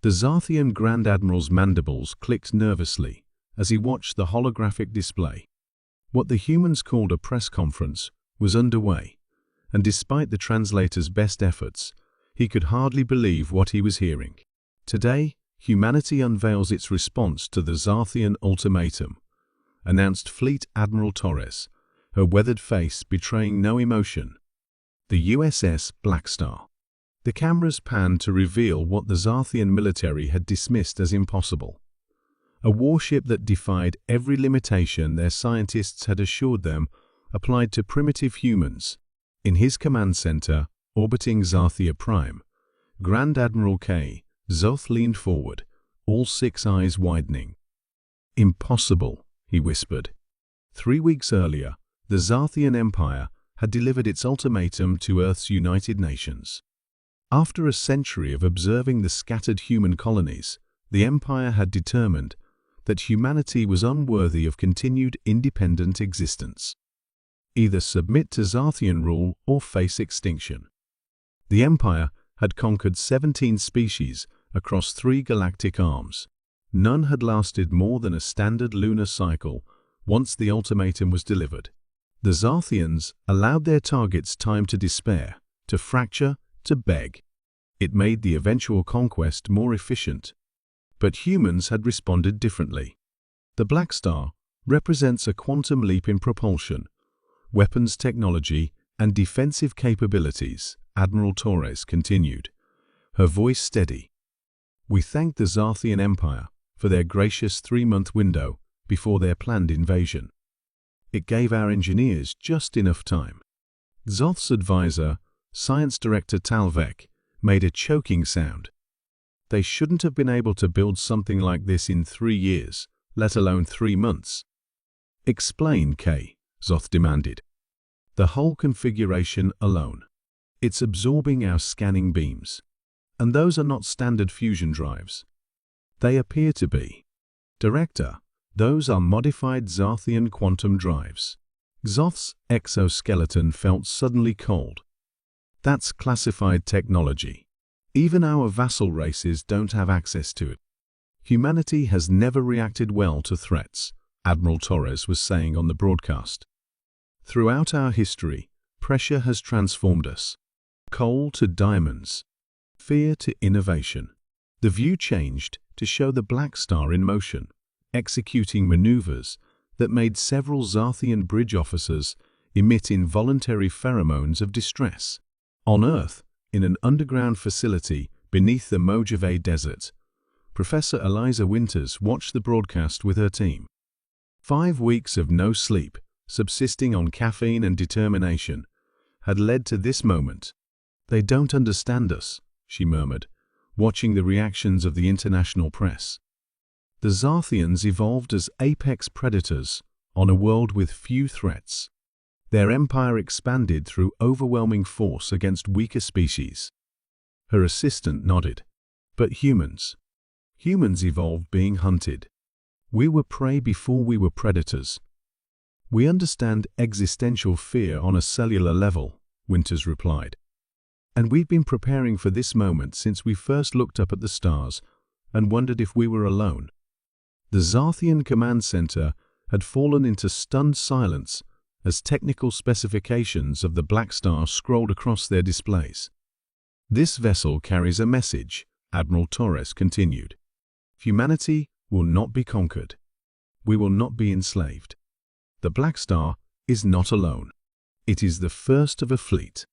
The Zarthian Grand Admiral's mandibles clicked nervously as he watched the holographic display. What the humans called a press conference was underway, and despite the translator's best efforts, he could hardly believe what he was hearing. Today, humanity unveils its response to the Zarthian ultimatum, announced Fleet Admiral Torres, her weathered face betraying no emotion. The USS Blackstar. The cameras panned to reveal what the Zarthian military had dismissed as impossible. A warship that defied every limitation their scientists had assured them applied to primitive humans. In his command center, orbiting Zarthia Prime, Grand Admiral K. Zoth leaned forward, all six eyes widening. "Impossible," he whispered. 3 weeks earlier, the Zarthian Empire had delivered its ultimatum to Earth's United Nations. After a century of observing the scattered human colonies, the Empire had determined that humanity was unworthy of continued independent existence. Either submit to Zarthian rule or face extinction. The Empire had conquered 17 species across 3 galactic arms. None had lasted more than a standard lunar cycle once the ultimatum was delivered. The Zarthians allowed their targets time to despair, to fracture, to beg. It made the eventual conquest more efficient. But humans had responded differently. The Blackstar represents a quantum leap in propulsion, weapons technology, and defensive capabilities, Admiral Torres continued, her voice steady. "We thank the Zarthian Empire for their gracious 3-month window before their planned invasion. It gave our engineers just enough time." Zoth's advisor, Science Director Talvek, made a choking sound. "They shouldn't have been able to build something like this in 3 years, let alone 3 months. "Explain, K," Zoth demanded. "The whole configuration alone. It's absorbing our scanning beams. And those are not standard fusion drives." "They appear to be. Director, those are modified Zarthian quantum drives." Zoth's exoskeleton felt suddenly cold. "That's classified technology. Even our vassal races don't have access to it. Humanity has never reacted well to threats," Admiral Torres was saying on the broadcast. "Throughout our history, pressure has transformed us. Coal to diamonds, fear to innovation." The view changed to show the Blackstar in motion, executing maneuvers that made several Zarthian bridge officers emit involuntary pheromones of distress. On Earth, in an underground facility beneath the Mojave Desert, Professor Eliza Winters watched the broadcast with her team. 5 weeks of no sleep, subsisting on caffeine and determination, had led to this moment. "They don't understand us," she murmured, watching the reactions of the international press. The Zarthians evolved as apex predators on a world with few threats. Their empire expanded through overwhelming force against weaker species. Her assistant nodded. "But humans? Humans evolved being hunted. We were prey before we were predators. We understand existential fear on a cellular level," Winters replied. "And we've been preparing for this moment since we first looked up at the stars and wondered if we were alone." The Zarthian command center had fallen into stunned silence as technical specifications of the Blackstar scrolled across their displays. "This vessel carries a message," Admiral Torres continued. "Humanity will not be conquered. We will not be enslaved. The Blackstar is not alone. It is the first of a fleet,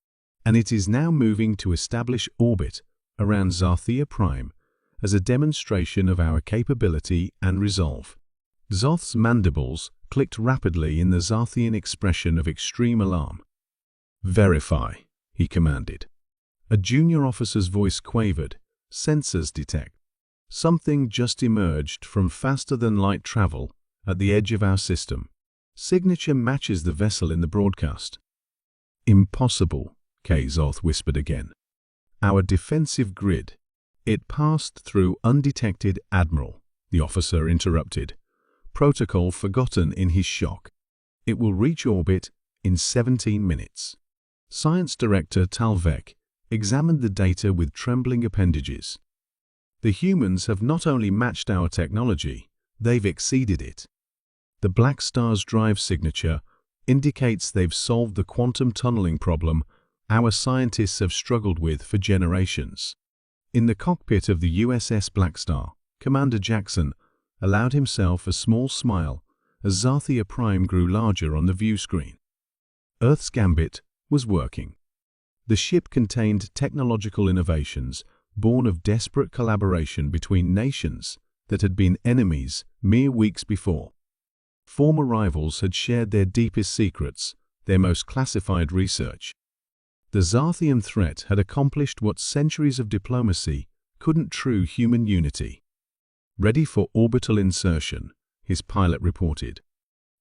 and it is now moving to establish orbit around Zarthia Prime as a demonstration of our capability and resolve." Zoth's mandibles clicked rapidly in the Zarthian expression of extreme alarm. "Verify," he commanded. A junior officer's voice quavered. "Sensors detect. Something just emerged from faster-than-light travel at the edge of our system. Signature matches the vessel in the broadcast." "Impossible," K. Zoth whispered again. "Our defensive grid." "It passed through undetected, Admiral," the officer interrupted. "Protocol forgotten in his shock. It will reach orbit in 17 minutes. Science Director Talvek examined the data with trembling appendages. The humans have not only matched our technology, they've exceeded it. The Blackstar's drive signature indicates they've solved the quantum tunneling problem our scientists have struggled with for generations. In the cockpit of the USS Blackstar, Commander Jackson allowed himself a small smile as Zarthia Prime grew larger on the view screen. Earth's gambit was working. The ship contained technological innovations born of desperate collaboration between nations that had been enemies mere weeks before. Former rivals had shared their deepest secrets, their most classified research. The Zarthian threat had accomplished what centuries of diplomacy couldn't: true human unity. Ready for orbital insertion, his pilot reported.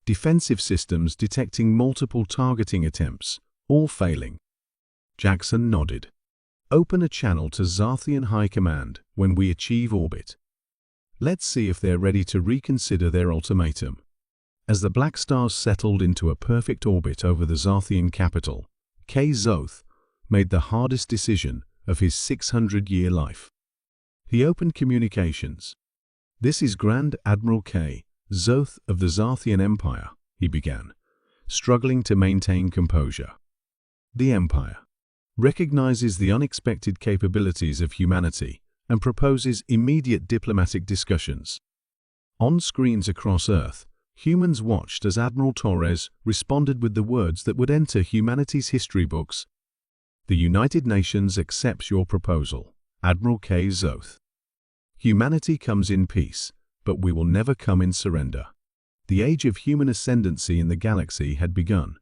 Defensive systems detecting multiple targeting attempts, all failing. Jackson nodded. Open a channel to Zarthian High Command when we achieve orbit. Let's see if they're ready to reconsider their ultimatum. As the Blackstar settled into a perfect orbit over the Zarthian capital, K. Zoth made the hardest decision of his 600-year life. He opened communications. "This is Grand Admiral K. Zoth of the Zarthian Empire," he began, struggling to maintain composure. "The Empire recognizes the unexpected capabilities of humanity and proposes immediate diplomatic discussions." On screens across Earth, humans watched as Admiral Torres responded with the words that would enter humanity's history books. "The United Nations accepts your proposal, Admiral K. Zoth. Humanity comes in peace, but we will never come in surrender." The age of human ascendancy in the galaxy had begun,